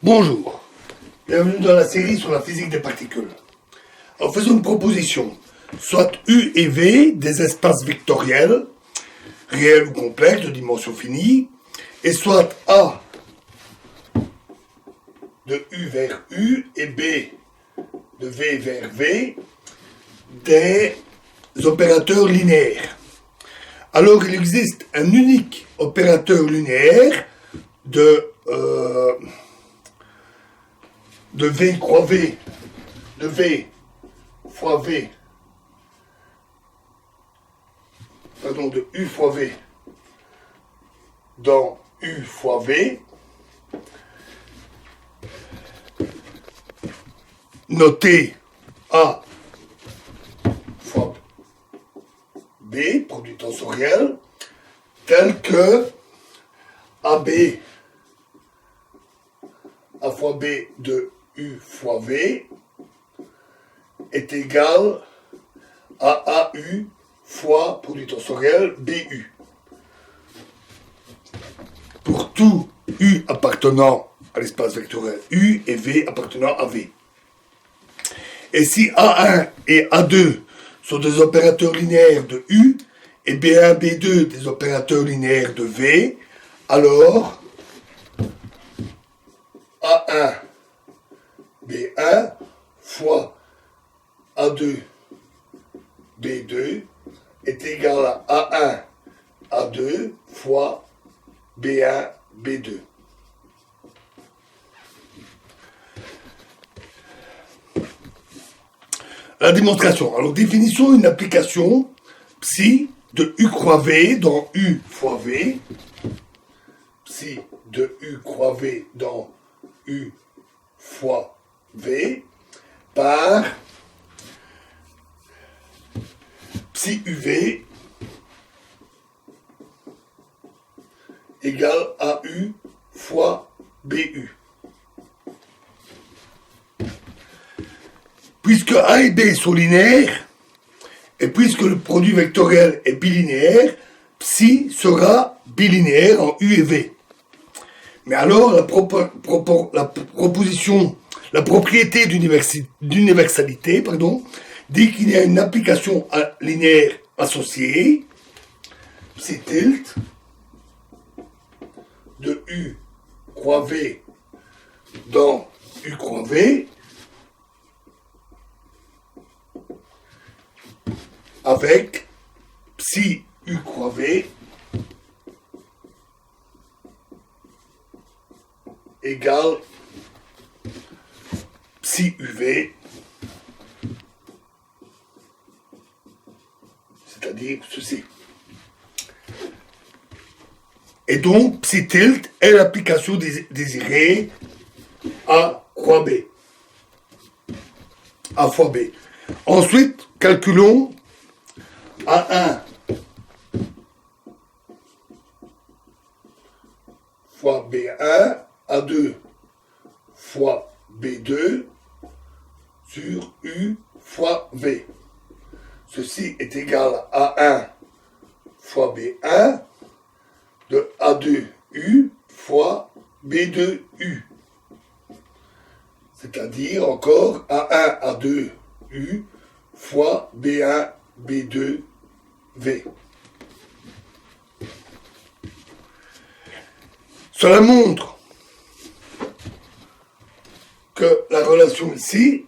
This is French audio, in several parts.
Bonjour, bienvenue dans la série sur la physique des particules. Alors faisons une proposition, soit U et V, des espaces vectoriels, réels ou complexes de dimension finie, et soit A de U vers U et B de V vers V, des opérateurs linéaires. Alors il existe un unique opérateur linéaire de V croix V, de V fois V, pardon, de U fois V dans U fois V, noté A fois B, produit tensoriel, tel que AB A fois B de U fois V est égal à AU fois produit tensoriel BU. Pour tout U appartenant à l'espace vectoriel U et V appartenant à V. Et si A1 et A2 sont des opérateurs linéaires de U et B1, B2 des opérateurs linéaires de V, alors A1, B1 fois A2, B2 est égal à A1, A2 fois B1, B2. La démonstration. Alors, définissons une application psi de U croix V dans U fois V. Psi de U croix V dans U fois V par psi UV égale AU fois BU. Puisque A et B sont linéaires, et puisque le produit vectoriel est bilinéaire, psi sera bilinéaire en U et V. Mais alors, la propriété d'universalité, dit qu'il y a une application linéaire associée, psi tilde, de U croix V dans U croix V, avec psi U croix V égale psi UV, c'est-à-dire ceci. Et donc, psi tilde est l'application désirée A croix B, A fois B. Ensuite, calculons A1 fois B1, A2 fois B2 sur U fois V. Ceci est égal à A1 fois B1 de A2U fois B2U. C'est-à-dire encore A1, A2U fois B1, B2, V. Cela montre que la relation ici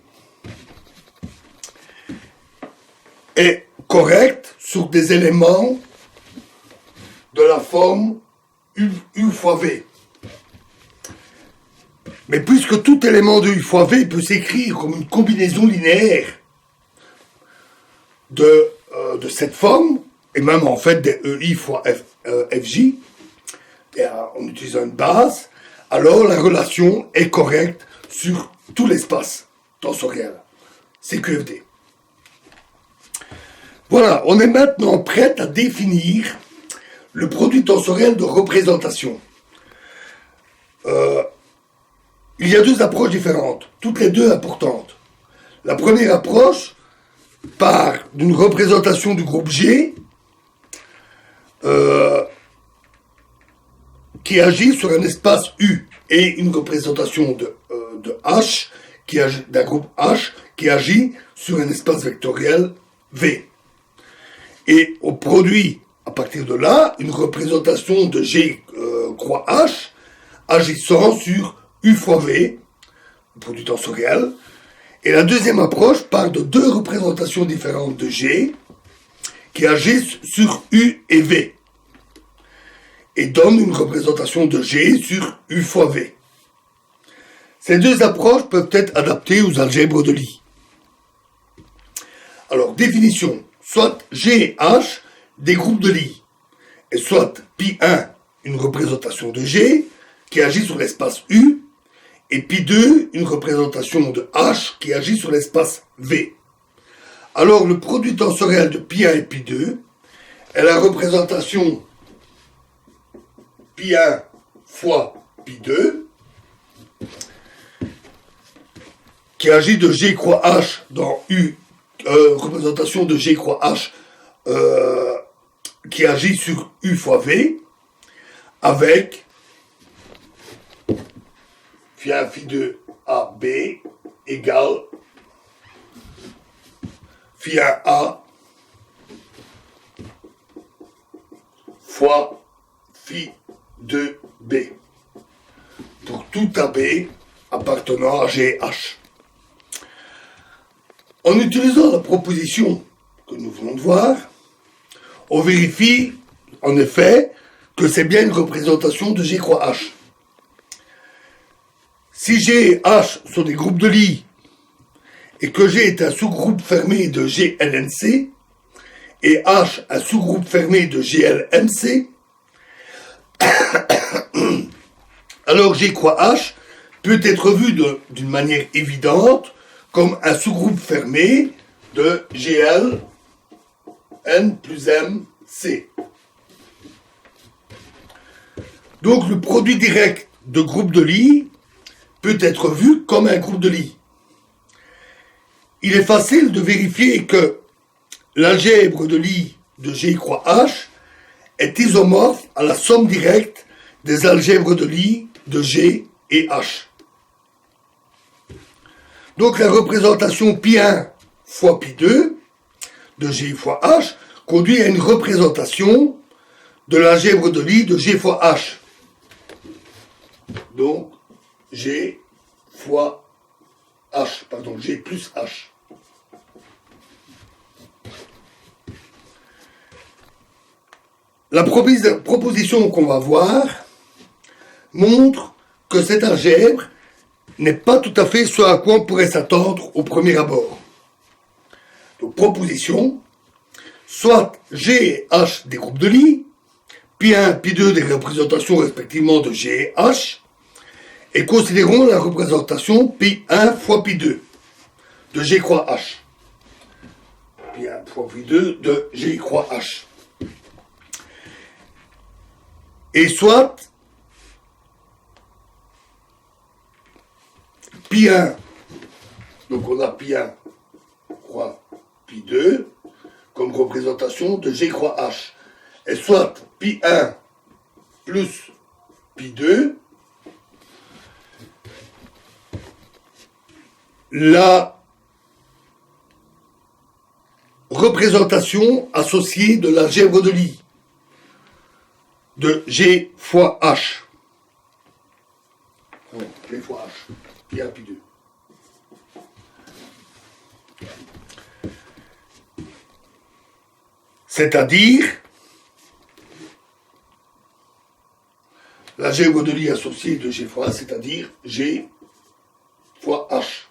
est correcte sur des éléments de la forme U fois V. Mais puisque tout élément de U fois V peut s'écrire comme une combinaison linéaire de cette forme, et même en fait des EI fois FJ, et en utilisant une base, alors la relation est correcte sur tout l'espace tensoriel, CQFD. Voilà, on est maintenant prêt à définir le produit tensoriel de représentation. Il y a deux approches différentes, toutes les deux importantes. La première approche part d'une représentation du groupe G qui agit sur un espace U et une représentation de H, d'un groupe H, qui agit sur un espace vectoriel V. Et on produit, à partir de là, une représentation de G croix H, agissant sur U fois V, produit tensoriel. Et la deuxième approche part de deux représentations différentes de G, qui agissent sur U et V, et donne une représentation de G sur U fois V. Ces deux approches peuvent être adaptées aux algèbres de Lie. Alors, définition. Soit G et H, des groupes de Lie. Et soit Pi1, une représentation de G, qui agit sur l'espace U, et Pi2, une représentation de H, qui agit sur l'espace V. Alors, le produit tensoriel de Pi1 et Pi2 est la représentation Pi1 fois Pi2, qui agit de G croix H dans U, représentation de G croix H, qui agit sur U fois V, avec phi1, phi2, AB égale phi1A fois phi2B, pour tout AB appartenant à G et H. En utilisant la proposition que nous venons de voir, on vérifie en effet que c'est bien une représentation de G croix H. Si G et H sont des groupes de Lie et que G est un sous-groupe fermé de GLNC et H un sous-groupe fermé de GLMC, alors G croix H peut être vu d'une manière évidente comme un sous-groupe fermé de GL N plus M C. Donc le produit direct de groupe de Lie peut être vu comme un groupe de Lie. Il est facile de vérifier que l'algèbre de Lie de G croix H est isomorphe à la somme directe des algèbres de Lie de G et H. Donc la représentation Pi1 fois Pi2 de G fois H conduit à une représentation de l'algèbre de Lie de G fois H. Donc G fois H, pardon, G plus H. La proposition qu'on va voir montre que cette algèbre n'est pas tout à fait ce à quoi on pourrait s'attendre au premier abord. Donc, proposition, soit G et H des groupes de Lie, Pi1, Pi2 des représentations respectivement de G et H, et considérons la représentation Pi1 fois Pi2 de G croix H. Pi1 fois Pi2 de G croix H. Et soit Pi1, donc on a Pi1 croix Pi2 comme représentation de G croix H. Et soit Pi1 plus Pi2, la représentation associée de l'algèbre de Lie de G fois H. G fois H. Pi1, Pi2. C'est-à-dire l'algèbre de Lie associée de G fois H, c'est-à-dire G fois H.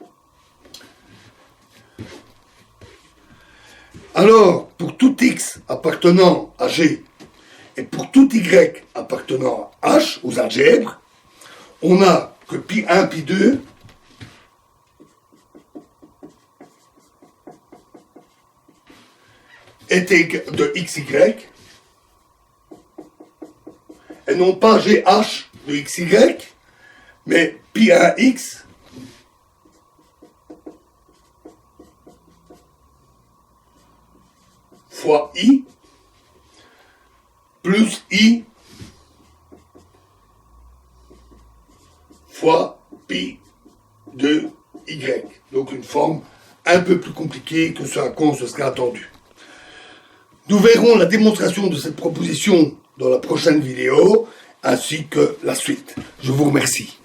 Alors, pour tout X appartenant à G et pour tout Y appartenant à H, aux algèbres, on a que Pi1, Pi2 est égal de XY et non pas GH de XY, mais Pi1X fois I plus I fois pi de y. Donc une forme un peu plus compliquée que ce à quoi on se serait attendu. Nous verrons la démonstration de cette proposition dans la prochaine vidéo, ainsi que la suite. Je vous remercie.